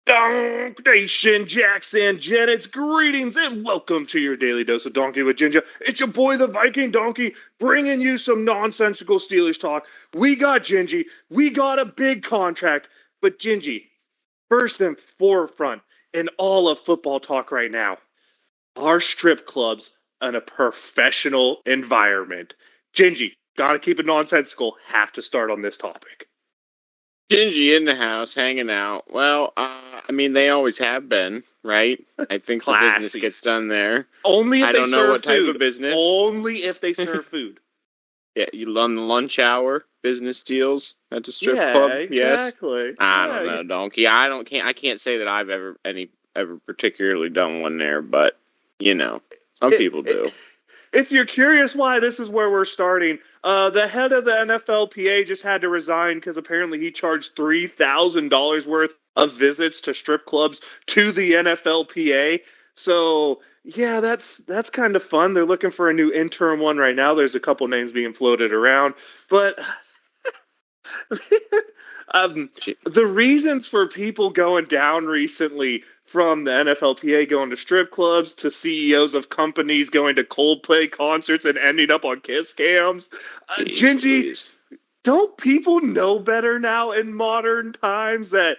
Donk Nation, Jackson, Janet's greetings and welcome to your daily dose of Donkey with Ginger. It's your boy, the Viking Donkey, bringing you some nonsensical Steelers talk. We got Gingy, we got a big contract, but Gingy, first and forefront in all of football talk right now, are strip clubs in a professional environment? Gingy, gotta keep it nonsensical, have to start on this topic. Gingy in the house, hanging out. Well, they always have been, right? I think the business gets done there. Only if I they don't know serve what type food. of business. Only if they serve food. Yeah, you on the lunch hour business deals at the strip Yeah, club. exactly. Yes. I don't know, Donkey. I can't say that I've ever particularly done one there, but some people do. If you're curious why this is where we're starting, the head of the NFLPA just had to resign because apparently he charged $3,000 worth of visits to strip clubs to the NFLPA. So yeah, that's kind of fun. They're looking for a new interim one right now. There's a couple names being floated around, but the reasons for people going down recently, from the NFLPA going to strip clubs to CEOs of companies going to Coldplay concerts and ending up on kiss cams. Gingy, don't people know better now in modern times that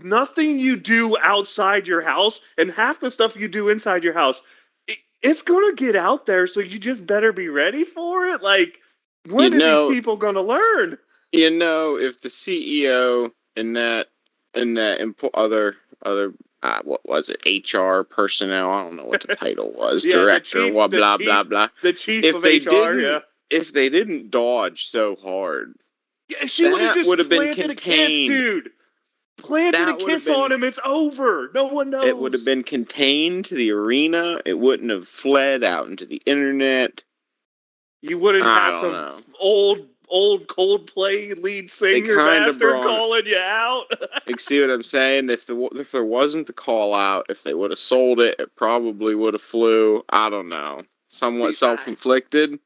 nothing you do outside your house and half the stuff you do inside your house, it's going to get out there, so you just better be ready for it? Like, when are these people going to learn? If the CEO and other what was it, HR personnel, I don't know what the title was, director, blah blah blah. The chief of HR, if they didn't dodge so hard, yeah, she would have just planted a kiss, dude. Planted a kiss on him, it's over. No one knows. It would have been contained to the arena. It wouldn't have fled out into the internet. You wouldn't have some old Coldplay lead singer bastard calling you out. You see what I'm saying? If there wasn't the call out, if they would have sold it, it probably would have flew. I don't know. Somewhat self-inflicted.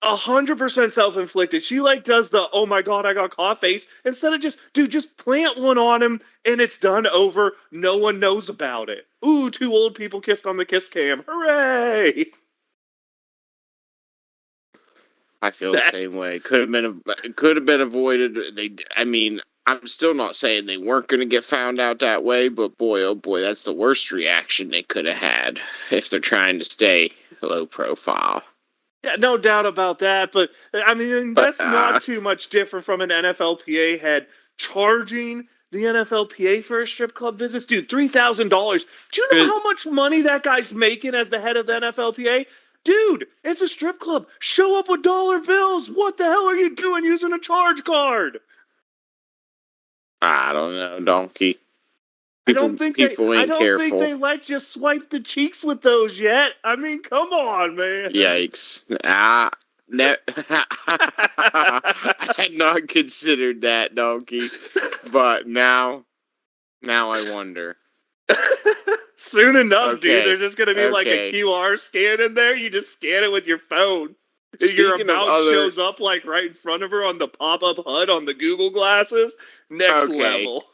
100% self-inflicted. She does the "oh my god, I got caught" face instead of just plant one on him and it's done over. No one knows about it. Ooh, two old people kissed on the kiss cam. Hooray! I feel the same way. Could have been avoided. I'm still not saying they weren't going to get found out that way, but boy, oh boy, that's the worst reaction they could have had if they're trying to stay low profile. Yeah, no doubt about that. But that's not too much different from an NFLPA head charging the NFLPA for a strip club visit. Dude, $3,000. Do you know how much money that guy's making as the head of the NFLPA? Dude, it's a strip club. Show up with dollar bills. What the hell are you doing using a charge card? I don't know, Donkey. I don't think they let you swipe the cheeks with those yet. I mean, come on, man. Yikes. I had not considered that, Donkey. But now I wonder. Soon enough, dude, there's just going to be like a QR scan in there. You just scan it with your phone. Your amount shows up right in front of her on the pop-up HUD on the Google glasses. Next level.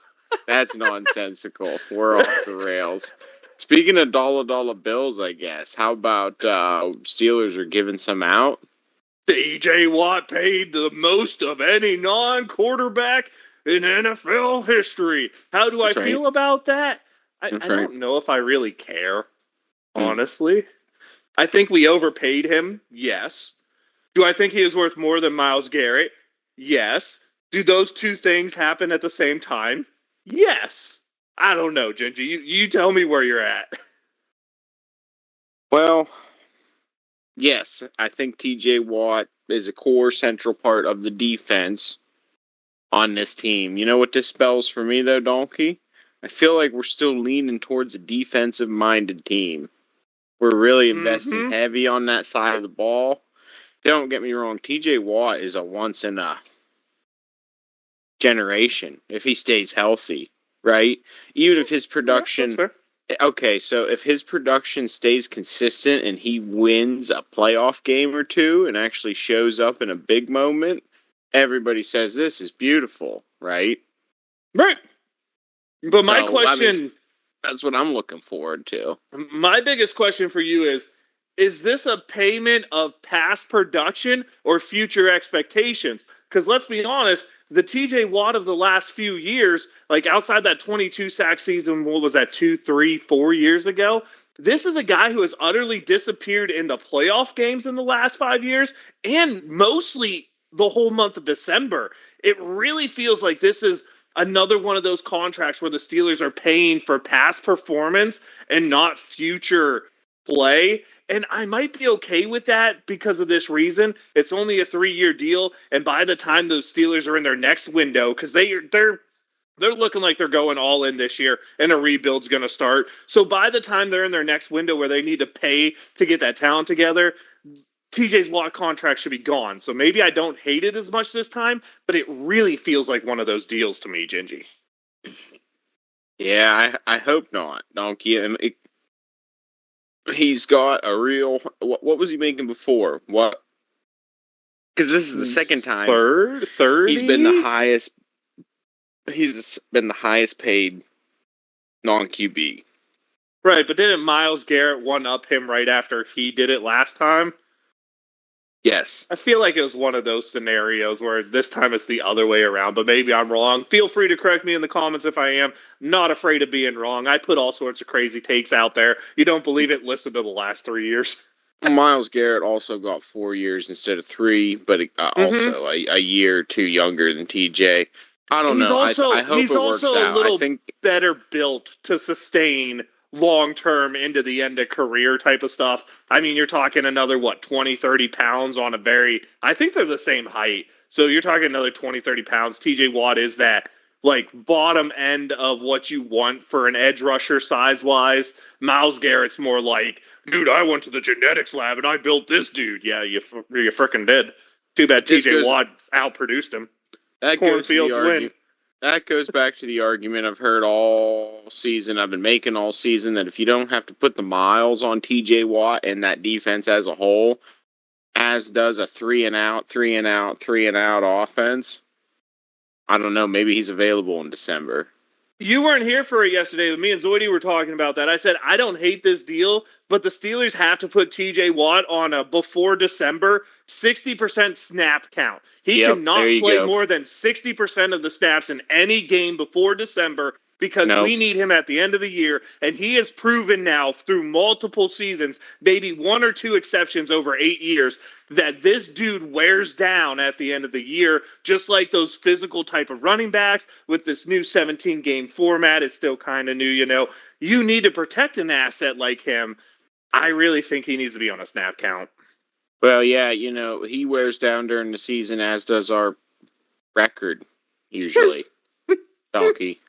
That's nonsensical. We're off the rails. Speaking of dollar bills, I guess, how about Steelers are giving some out? T.J. Watt paid the most of any non-quarterback in NFL history. How do I feel about that? I don't know if I really care, honestly. I think we overpaid him, yes. Do I think he is worth more than Myles Garrett? Yes. Do those two things happen at the same time? Yes. I don't know, Gingy. You tell me where you're at. Well, yes, I think TJ Watt is a core central part of the defense on this team. You know what this spells for me, though, Donkey? I feel like we're still leaning towards a defensive-minded team. We're really investing heavy on that side of the ball. Don't get me wrong, TJ Watt is a once-in-a-generation if he stays healthy, right? Even if his production... Okay, so if his production stays consistent and he wins a playoff game or two and actually shows up in a big moment, everybody says this is beautiful, right? Right. But my question That's what I'm looking forward to. My biggest question for you is this a payment of past production or future expectations? Because let's be honest, the TJ Watt of the last few years, like outside that 22 sack season, what was that, 2, 3, 4 years ago? This is a guy who has utterly disappeared in the playoff games in the last 5 years and mostly the whole month of December. It really feels like this is another one of those contracts where the Steelers are paying for past performance and not future play. And I might be okay with that because of this reason. It's only a 3-year deal, and by the time those Steelers are in their next window, because they're looking like they're going all in this year, and a rebuild's going to start. So by the time they're in their next window where they need to pay to get that talent together, TJ's Watt contract should be gone. So maybe I don't hate it as much this time, but it really feels like one of those deals to me, Gingy. Yeah, I hope not, Donkey. He's got a real. What was he making before? What? Because this is the second time Third, he's been the highest. He's been the highest paid non QB. Right, but didn't Myles Garrett one up him right after he did it last time? Yes. I feel like it was one of those scenarios where this time it's the other way around, but maybe I'm wrong. Feel free to correct me in the comments if I am. Not afraid of being wrong. I put all sorts of crazy takes out there. You don't believe it? Listen to the last 3 years. Myles Garrett also got 4 years instead of 3, but also a year or 2 younger than TJ. I don't know. I hope he's it also works a out. little I think better built to sustain long term into the end of career type of stuff. I mean, you're talking another, 20, 30 pounds on a very, I think they're the same height. So you're talking another 20, 30 pounds. TJ Watt is that like bottom end of what you want for an edge rusher size wise. Myles Garrett's more like, dude, I went to the genetics lab and I built this dude. Yeah, you freaking did. Too bad TJ Watt outproduced him. Cornfields win. That goes back to the argument I've heard all season. I've been making all season that if you don't have to put the miles on TJ Watt and that defense as a whole, as does a 3-and-out, 3-and-out, 3-and-out offense, I don't know. Maybe he's available in December. You weren't here for it yesterday, but me and Zoidie were talking about that. I said, I don't hate this deal, but the Steelers have to put TJ Watt on a before December 60% snap count. He cannot play more than 60% of the snaps in any game before December because we need him at the end of the year, and he has proven now through multiple seasons, maybe 1 or 2 exceptions over 8 years, that this dude wears down at the end of the year, just like those physical type of running backs with this new 17-game format. It's still kind of new, you know. You need to protect an asset like him. I really think he needs to be on a snap count. Well, yeah, you know, he wears down during the season, as does our record, usually. Donkey.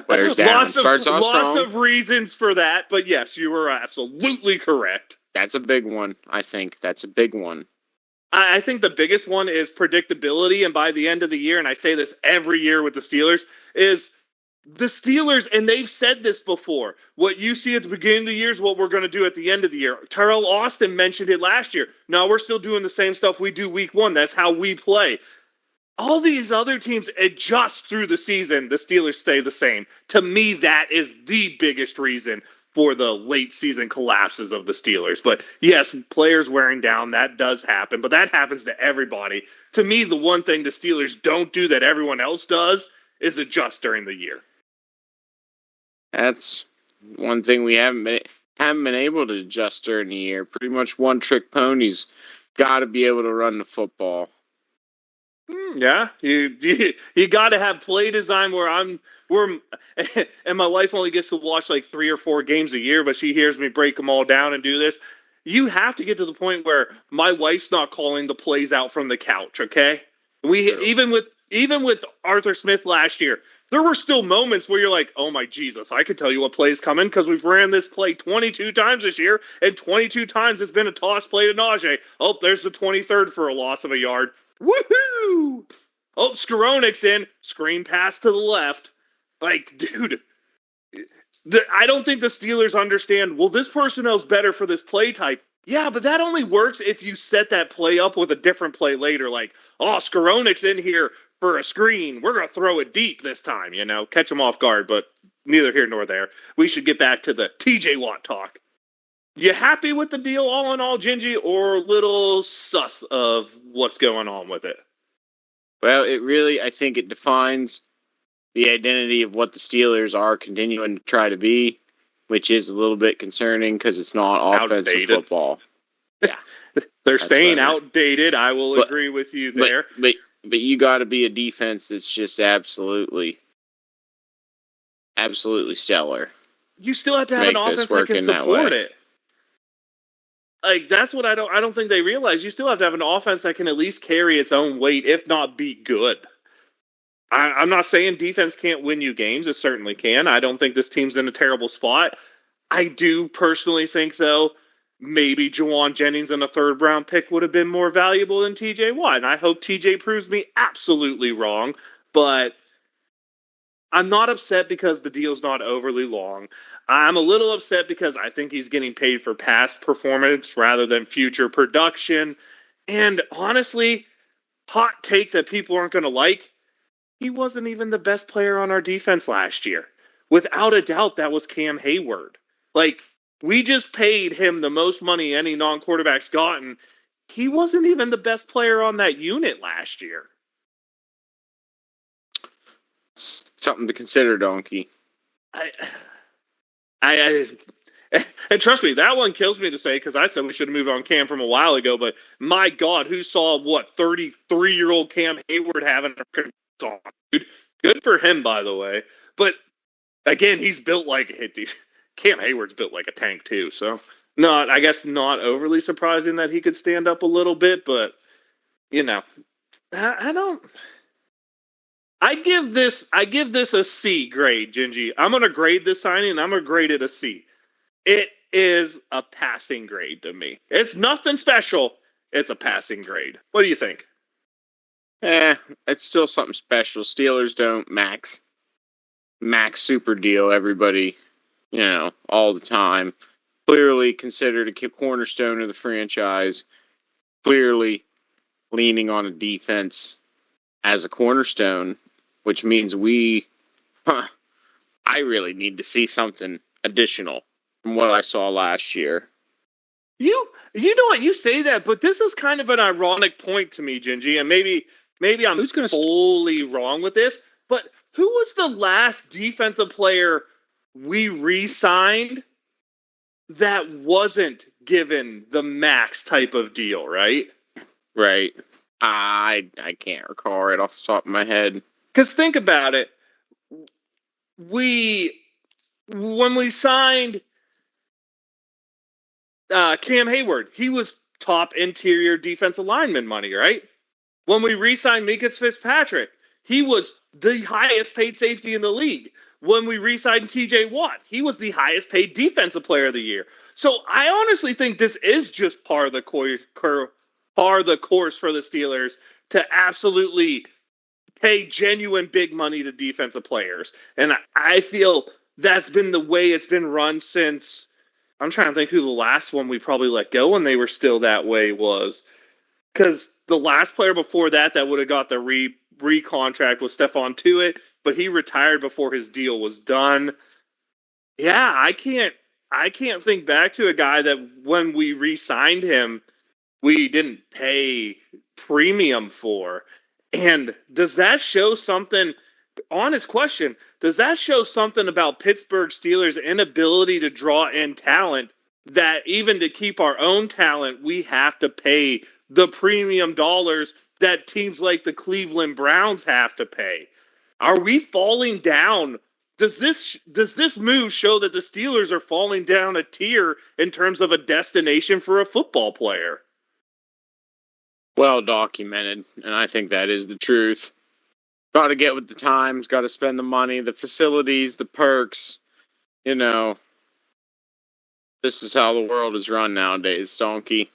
Wears down. Starts off strong. Lots of reasons for that, but yes, you were absolutely correct. That's a big one, I think. That's a big one. I think the biggest one is predictability, and by the end of the year, and I say this every year with the Steelers, is the Steelers, and they've said this before, what you see at the beginning of the year is what we're going to do at the end of the year. Terrell Austin mentioned it last year. No, we're still doing the same stuff we do week 1. That's how we play. All these other teams adjust through the season. The Steelers stay the same. To me, that is the biggest reason for the late season collapses of the Steelers. But yes, players wearing down, that does happen. But that happens to everybody. To me, the one thing the Steelers don't do that everyone else does is adjust during the year. That's one thing we haven't been able to adjust during the year. Pretty much one trick ponies. Got to be able to run the football. Yeah, you got to have play design and my wife only gets to watch like 3 or 4 games a year, but she hears me break them all down and do this. You have to get to the point where my wife's not calling the plays out from the couch. Okay, even with Arthur Smith last year, there were still moments where you're like, oh my Jesus, I could tell you what play's coming because we've ran this play 22 times this year, and 22 times it's been a toss play to Najee. Oh, there's the 23rd for a loss of a yard. Woohoo! Oh, Skoronek's in. Screen pass to the left. Like, dude, I don't think the Steelers understand, well, this personnel's better for this play type. Yeah, but that only works if you set that play up with a different play later. Like, oh, Skoronek's in here for a screen. We're going to throw it deep this time, you know, catch him off guard. But neither here nor there. We should get back to the TJ Watt talk. You happy with the deal all in all, Gingy, or little sus of what's going on with it? Well, I think it defines the identity of what the Steelers are continuing to try to be, which is a little bit concerning because it's not offensive Outdated. Football. Yeah. They're staying outdated. I will agree with you there. But you got to be a defense that's just absolutely stellar. You still have to have an offense that can support it. Like, that's what I don't think they realize. You still have to have an offense that can at least carry its own weight, if not be good. I'm not saying defense can't win you games. It certainly can. I don't think this team's in a terrible spot. I do personally think, though, maybe Juwan Jennings in a third-round pick would have been more valuable than TJ Watt. And I hope TJ proves me absolutely wrong. But I'm not upset because the deal's not overly long. I'm a little upset because I think he's getting paid for past performance rather than future production. And honestly, hot take that people aren't going to like, he wasn't even the best player on our defense last year. Without a doubt, that was Cam Hayward. Like, we just paid him the most money any non-quarterback's gotten. He wasn't even the best player on that unit last year. Something to consider, Donkey. And trust me, that one kills me to say because I said we should have moved on Cam from a while ago. But my God, who saw what 33-year-old Cam Hayward having a song, dude? Good for him, by the way. But again, he's built like a hit. Cam Hayward's built like a tank too. So I guess not overly surprising that he could stand up a little bit. But I don't. I give this a C grade, Gingy. I'm gonna grade this signing, and I'm gonna grade it a C. It is a passing grade to me. It's nothing special. It's a passing grade. What do you think? It's still something special. Steelers don't max super deal everybody, all the time. Clearly considered a cornerstone of the franchise. Clearly leaning on a defense as a cornerstone, which means I really need to see something additional from what I saw last year. You know what? You say that, but this is kind of an ironic point to me, Gingy, and maybe I'm fully wrong with this, but who was the last defensive player we re-signed that wasn't given the max type of deal, right? Right. I can't recall right off the top of my head. Because think about it. When we signed Cam Hayward, he was top interior defensive lineman money, right? When we re-signed Minka Fitzpatrick, he was the highest paid safety in the league. When we re-signed TJ Watt, he was the highest paid defensive player of the year. So I honestly think this is just par the course for the Steelers to absolutely pay genuine big money to defensive players. And I feel that's been the way it's been run since. I'm trying to think who the last one we probably let go when they were still that way was. Because the last player before that would have got the re-contract was Stephon Tuitt, but he retired before his deal was done. Yeah, I can't think back to a guy that when we re-signed him, we didn't pay premium for. And does that show something, honest question, does that show something about Pittsburgh Steelers' inability to draw in talent that even to keep our own talent, we have to pay the premium dollars that teams like the Cleveland Browns have to pay? Are we falling down? Does this move show that the Steelers are falling down a tier in terms of a destination for a football player? Well documented, and I think that is the truth. Got to get with the times, got to spend the money, the facilities, the perks. This is how the world is run nowadays, Donkey.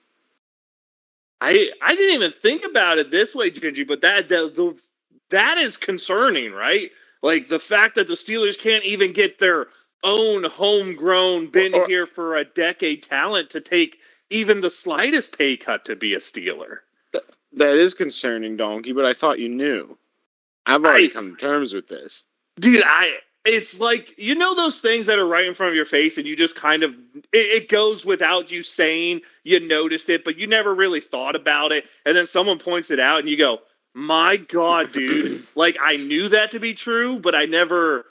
I didn't even think about it this way, Gingy, but that is concerning, right? Like the fact that the Steelers can't even get their own homegrown, been here for a decade talent to take even the slightest pay cut to be a Steeler. That is concerning, Donkey, but I thought you knew. I've already come to terms with this. Dude, it's like, those things that are right in front of your face and you just kind of, it goes without you saying you noticed it, but you never really thought about it. And then someone points it out and you go, my God, dude, like I knew that to be true, but I never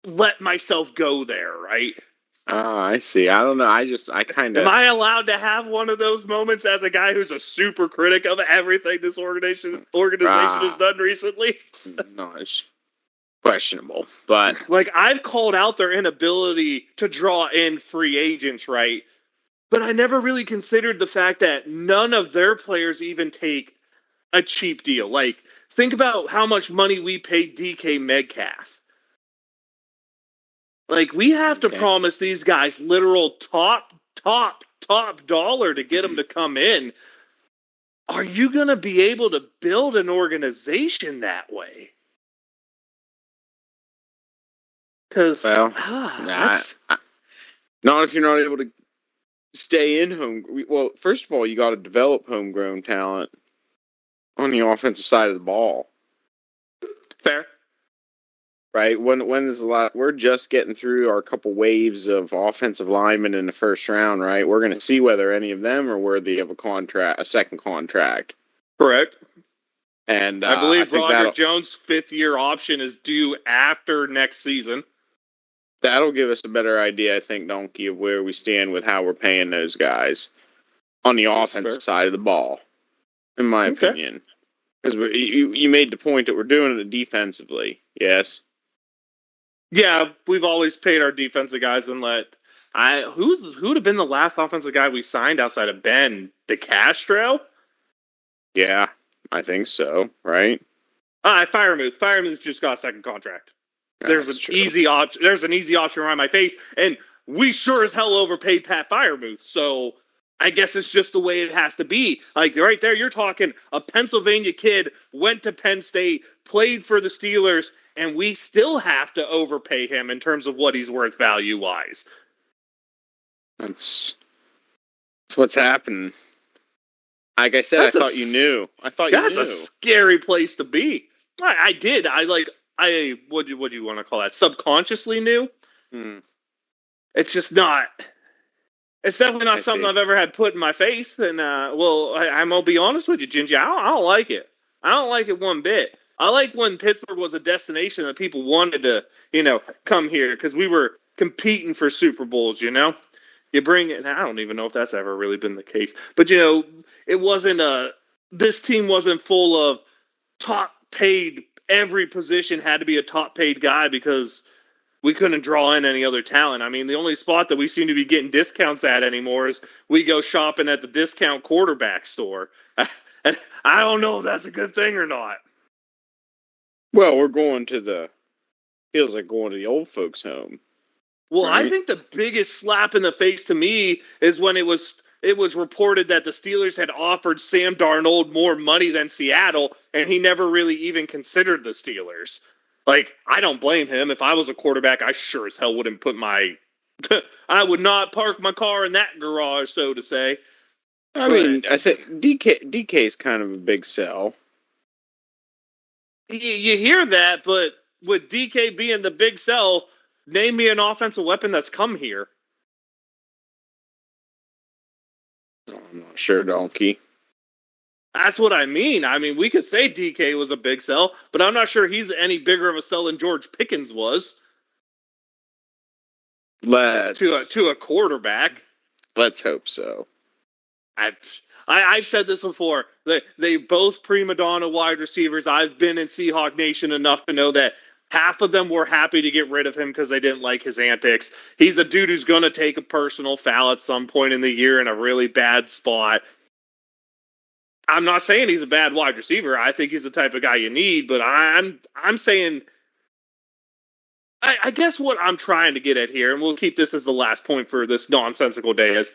let myself go there, right? Oh, I see. I don't know. I kind Am of. I allowed to have one of those moments as a guy who's a super critic of everything this organization has Ah, done recently? no, it's questionable. But Like, I've called out their inability to draw in free agents, right? But I never really considered the fact that none of their players even take a cheap deal. Like, think about how much money we paid DK Metcalf. Like, we have to okay. promise these guys literal top dollar to get them to come in. Are you going to be able to build an organization that way? Because Well, nah, that's not if you're not able to stay in home. Well, first of all, you got to develop homegrown talent on the offensive side of the ball, fair. right? When is a lot? We're just getting through our couple waves of offensive linemen in the first round, right? We're going to see whether any of them are worthy of a second contract, Correct. and I I believe think Roger Jones' fifth-year option is due after next season. that'll give us a better idea, I think, Donkey, of where we stand with how we're paying those guys on the That's offensive fair. side of the ball, in my Okay. opinion. Because you made the point that we're doing it defensively, yes. Yeah, we've always paid our defensive guys and who would have been the last offensive guy we signed outside of Ben DeCastro? Yeah, I think so, right? Firemouth. Firemouth just got a second contract. There's an That's true. easy option. There's an easy option around my face, and we sure as hell overpaid Pat Firemouth. So I guess it's just the way it has to be. Like right there, you're talking a Pennsylvania kid went to Penn State, played for the Steelers, and we still have to overpay him in terms of what he's worth value wise. That's what's happening. Like I said, I That's a thought you knew. I thought you that's a knew. scary place to be. I did. I what do you want to call that? Subconsciously knew. Hmm, It's just not. It's definitely not I something see. I've ever had put in my face. And I'm gonna be honest with you, Gingy. I don't like it. I don't like it one bit. I like when Pittsburgh was a destination that people wanted to, come here because we were competing for Super Bowls. You bring it. I don't even know if that's ever really been the case, but it wasn't a. This team wasn't full of top paid. Every position had to be a top paid guy because we couldn't draw in any other talent. I mean, the only spot that we seem to be getting discounts at anymore is we go shopping at the discount quarterback store. And I don't know if that's a good thing or not. Well, we're going to the. Feels like going to the old folks' home, Well, I right? think the biggest slap in the face to me is when it was reported that the Steelers had offered Sam Darnold more money than Seattle, and he never really even considered the Steelers. Like, I don't blame him. If I was a quarterback, I sure as hell wouldn't put my I would not park my car in that garage, so to say. I But mean, I think DK is kind of a big sell. you hear that, but with DK being the big sell, name me an offensive weapon that's come here. I'm not sure, Donkey. That's what I mean. I mean, we could say DK was a big sell, but I'm not sure he's any bigger of a sell than George Pickens was Let's to a quarterback. let's hope so. I, I've said this before. They both prima donna wide receivers. I've been in Seahawk Nation enough to know that half of them were happy to get rid of him because they didn't like his antics. He's a dude who's going to take a personal foul at some point in the year in a really bad spot. I'm not saying he's a bad wide receiver. I think he's the type of guy you need, but I'm saying I guess what I'm trying to get at here, and we'll keep this as the last point for this nonsensical day, is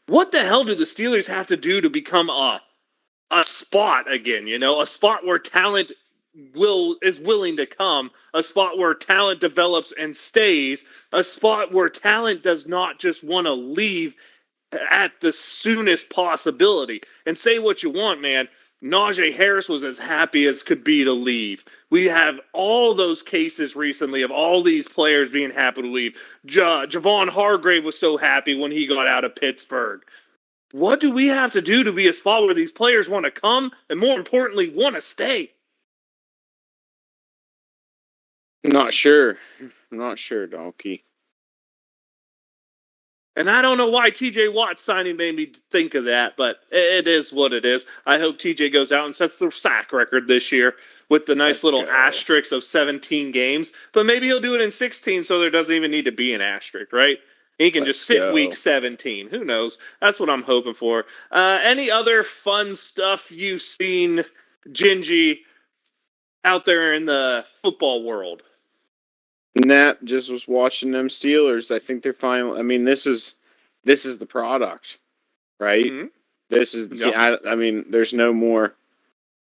what the hell do the Steelers have to do to become a spot again? A spot where talent is willing to come, a spot where talent develops and stays, a spot where talent does not just want to leave at the soonest possibility. And say what you want, man. Najee Harris was as happy as could be to leave. We have all those cases recently of all these players being happy to leave. Javon Hargrave was so happy when he got out of Pittsburgh. What do we have to do to be a spot where these players want to come and, more importantly, want to stay? Not sure. Not sure, Donkey. And I don't know why TJ Watt signing made me think of that, but it is what it is. I hope TJ goes out and sets the sack record this year with the nice little asterisk of 17 games. But maybe he'll do it in 16 so there doesn't even need to be an asterisk, right? He can just sit week 17. Who knows? That's what I'm hoping for. Any other fun stuff you've seen, Gingy, out there in the football world? Nap just was watching them Steelers. I think they're finally. I mean, this is the product, right? Mm-hmm. This is. Yep. I mean, there's no more.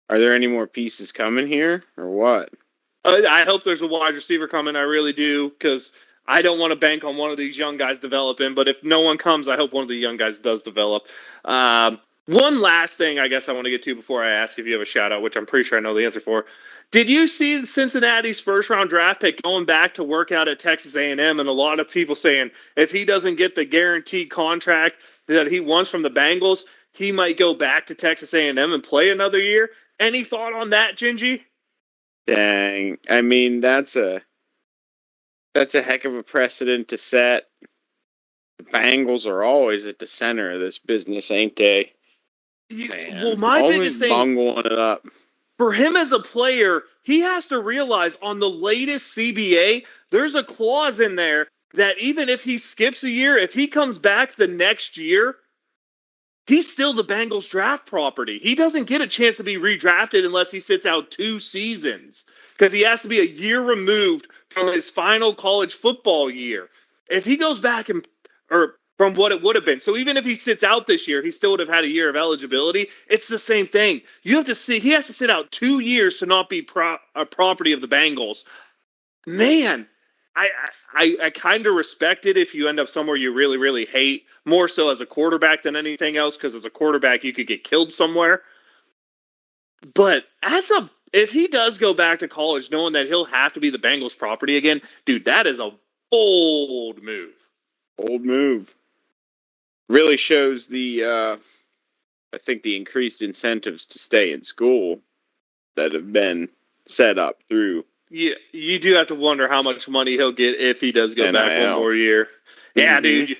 Are there any more pieces coming here, or what? I hope there's a wide receiver coming. I really do, because I don't want to bank on one of these young guys developing. But if no one comes, I hope one of the young guys does develop. One last thing I guess I want to get to before I ask if you have a shout out, which I'm pretty sure I know the answer for. Did you see Cincinnati's first-round draft pick going back to work out at Texas A&M, and a lot of people saying if he doesn't get the guaranteed contract that he wants from the Bengals, he might go back to Texas A&M and play another year? Any thought on that, Gingy? Dang. I mean, that's a heck of a precedent to set. The Bengals are always at the center of this business, ain't they? Well, my biggest thing... bungling it up. For him as a player, he has to realize on the latest CBA, there's a clause in there that even if he skips a year, if he comes back the next year, he's still the Bengals draft property. He doesn't get a chance to be redrafted unless he sits out 2 seasons, because he has to be a year removed from his final college football year. If he goes back or from what it would have been. So even if he sits out this year, he still would have had a year of eligibility. It's the same thing. You have to see, he has to sit out 2 years to not be a property of the Bengals. Man, I kind of respect it if you end up somewhere you really, really hate, more so as a quarterback than anything else, because as a quarterback, you could get killed somewhere. But if he does go back to college knowing that he'll have to be the Bengals property again, dude, that is a bold move. Bold move. Really shows I think the increased incentives to stay in school that have been set up through. Yeah, you do have to wonder how much money he'll get if he does go back one more year. Yeah, dude.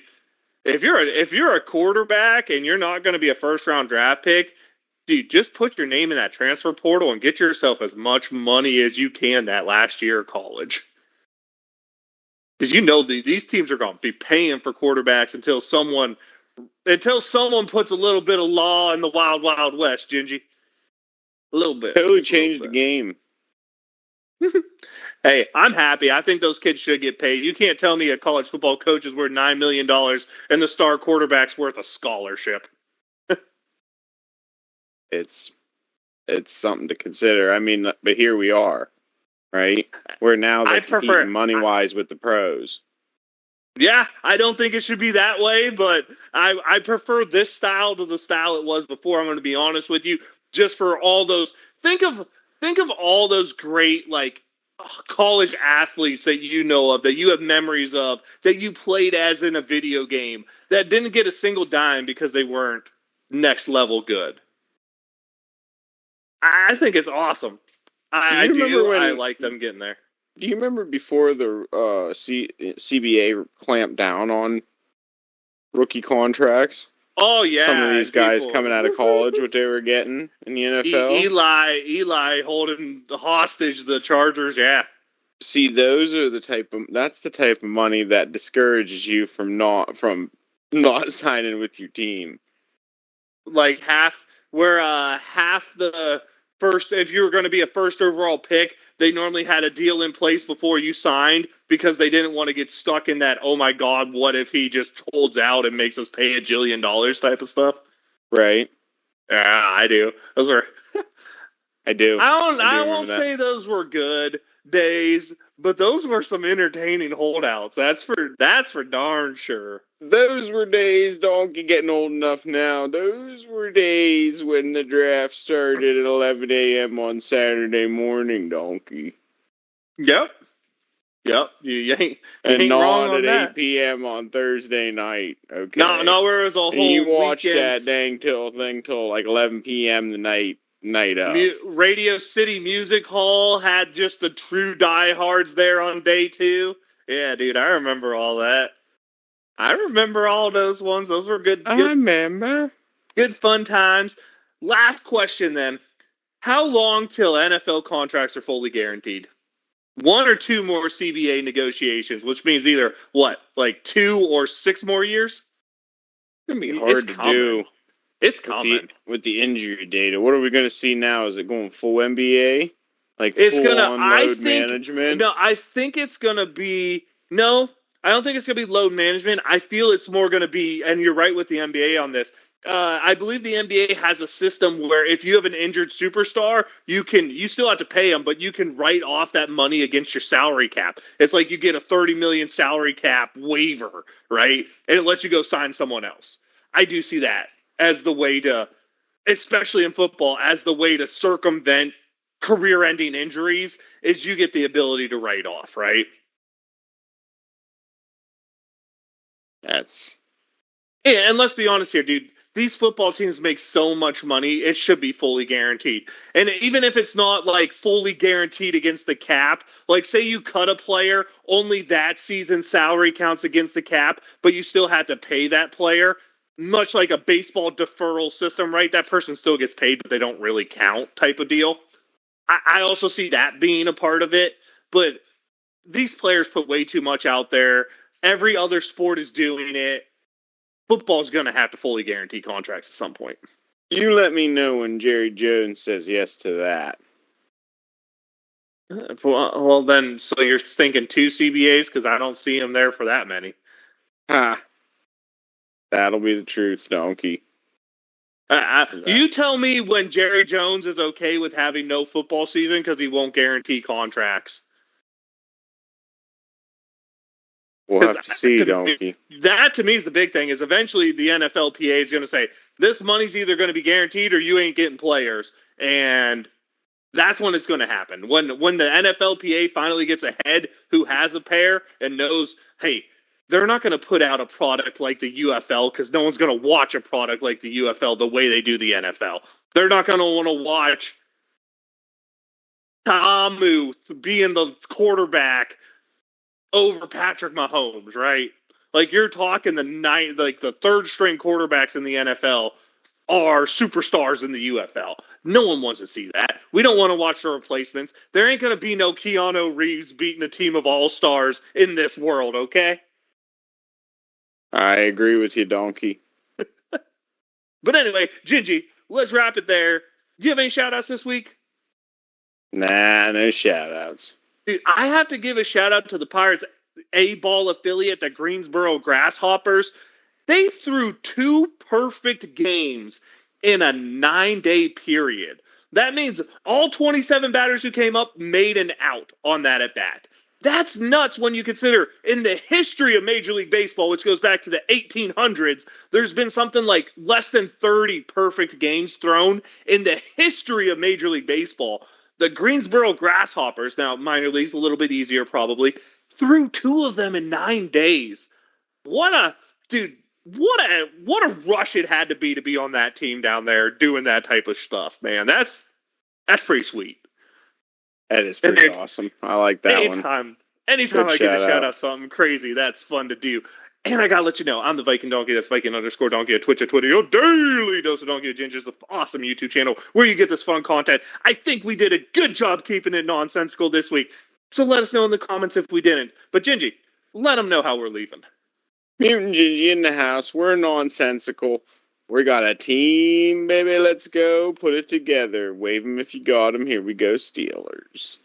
If you're a quarterback and you're not going to be a first-round draft pick, dude, just put your name in that transfer portal and get yourself as much money as you can that last year of college. Because you know these teams are going to be paying for quarterbacks until someone puts a little bit of law in the wild, wild west, Gingy. A little bit. Totally changed the game. Hey, I'm happy. I think those kids should get paid. You can't tell me a college football coach is worth $9 million and the star quarterback's worth a scholarship. It's something to consider. I mean, but here we are, right? We're now competing money-wise with the pros. Yeah, I don't think it should be that way, but I prefer this style to the style it was before. I'm going to be honest with you. Just for all those, think of all those great college athletes that you know of, that you have memories of, that you played as in a video game, that didn't get a single dime because they weren't next level good. I think it's awesome. I like them getting there. Do you remember before the CBA clamped down on rookie contracts? Oh, yeah. Some of these guys coming out of college, what they were getting in the NFL. Eli holding hostage the Chargers, yeah. See, that's the type of money that discourages you from not signing with your team. Like half the first, if you were going to be a first overall pick, they normally had a deal in place before you signed because they didn't want to get stuck in that, oh my God, what if he just holds out and makes us pay $1 jillion type of stuff? Right. Yeah, I do. Those are... I do. I won't say those were good, days, but those were some entertaining holdouts. That's for darn sure. Those were days, Donkey, getting old enough now. Those were days when the draft started at 11 a.m. on Saturday morning, Donkey. Yep. You ain't And wrong not on at 8 that. p.m. on Thursday night, okay? No, where it was a And you whole watched weekend. that dang thing till like 11 p.m. the night of. Radio City Music Hall had just the true diehards there on day 2. Yeah, dude, I remember all that. I remember all those ones. Those were I remember. good fun times. Last question then. How long till NFL contracts are fully guaranteed? 1 or 2 more CBA negotiations, which means either what, like 2 or 6 more years? It's going to be hard to do. It's coming. With the injury data. What are we going to see now? Is it going full NBA? Like it's full gonna, on load management? No, I think it's going to be... No, I don't think it's going to be load management. I feel it's more going to be, and you're right with the NBA on this, I believe the NBA has a system where if you have an injured superstar, you still have to pay them, but you can write off that money against your salary cap. It's like you get a 30 million salary cap waiver, right? And it lets you go sign someone else. I do see that as the way to, especially in football, as the way to circumvent career-ending injuries is you get the ability to write off, right? Yeah, and let's be honest here, dude. These football teams make so much money, it should be fully guaranteed. And even if it's not like fully guaranteed against the cap, like say you cut a player, only that season's salary counts against the cap, but you still have to pay that player, much like a baseball deferral system, right? That person still gets paid, but they don't really count type of deal. I also see that being a part of it, but these players put way too much out there. Every other sport is doing it. Football's going to have to fully guarantee contracts at some point. You let me know when Jerry Jones says yes to that. Well, then, so you're thinking 2 CBAs? Because I don't see him there for that many. Ha. That'll be the truth, Donkey. You tell me when Jerry Jones is okay with having no football season because he won't guarantee contracts. We'll have to see, Donkey. That, to me, is the big thing, is eventually the NFLPA is going to say, this money's either going to be guaranteed or you ain't getting players. And that's when it's going to happen. When the NFLPA finally gets a head who has a pair and knows, hey, they're not going to put out a product like the UFL because no one's going to watch a product like the UFL the way they do the NFL. They're not going to want to watch Tamu being the quarterback over Patrick Mahomes, right? Like you're talking the third string quarterbacks in the NFL are superstars in the UFL. No one wants to see that. We don't want to watch the replacements. There ain't going to be no Keanu Reeves beating a team of all-stars in this world, okay? I agree with you, Donkey. But anyway, Gingy, let's wrap it there. Do you have any shout-outs this week? Nah, no shout-outs. Dude, I have to give a shout-out to the Pirates A-ball affiliate, the Greensboro Grasshoppers. They threw 2 perfect games in a 9-day period. That means all 27 batters who came up made an out on that at-bat. That's nuts when you consider in the history of Major League Baseball, which goes back to the 1800s, there's been something like less than 30 perfect games thrown in the history of Major League Baseball. The Greensboro Grasshoppers, now minor leagues, a little bit easier probably, threw 2 of them in 9 days. What a rush it had to be on that team down there doing that type of stuff, man. That's pretty sweet. That is pretty awesome. I like that one. Anytime I get to shout out something crazy, that's fun to do. And I gotta let you know, I'm the Viking Donkey. That's Viking_Donkey at Twitch, at Twitter. Your daily dose of Donkey of Ginger is the awesome YouTube channel where you get this fun content. I think we did a good job keeping it nonsensical this week. So let us know in the comments if we didn't. But Gingy, let them know how we're leaving. Mutant Gingy in the house. We're nonsensical. We got a team, baby. Let's go. Put it together. Wave them if you got them. Here we go, Steelers.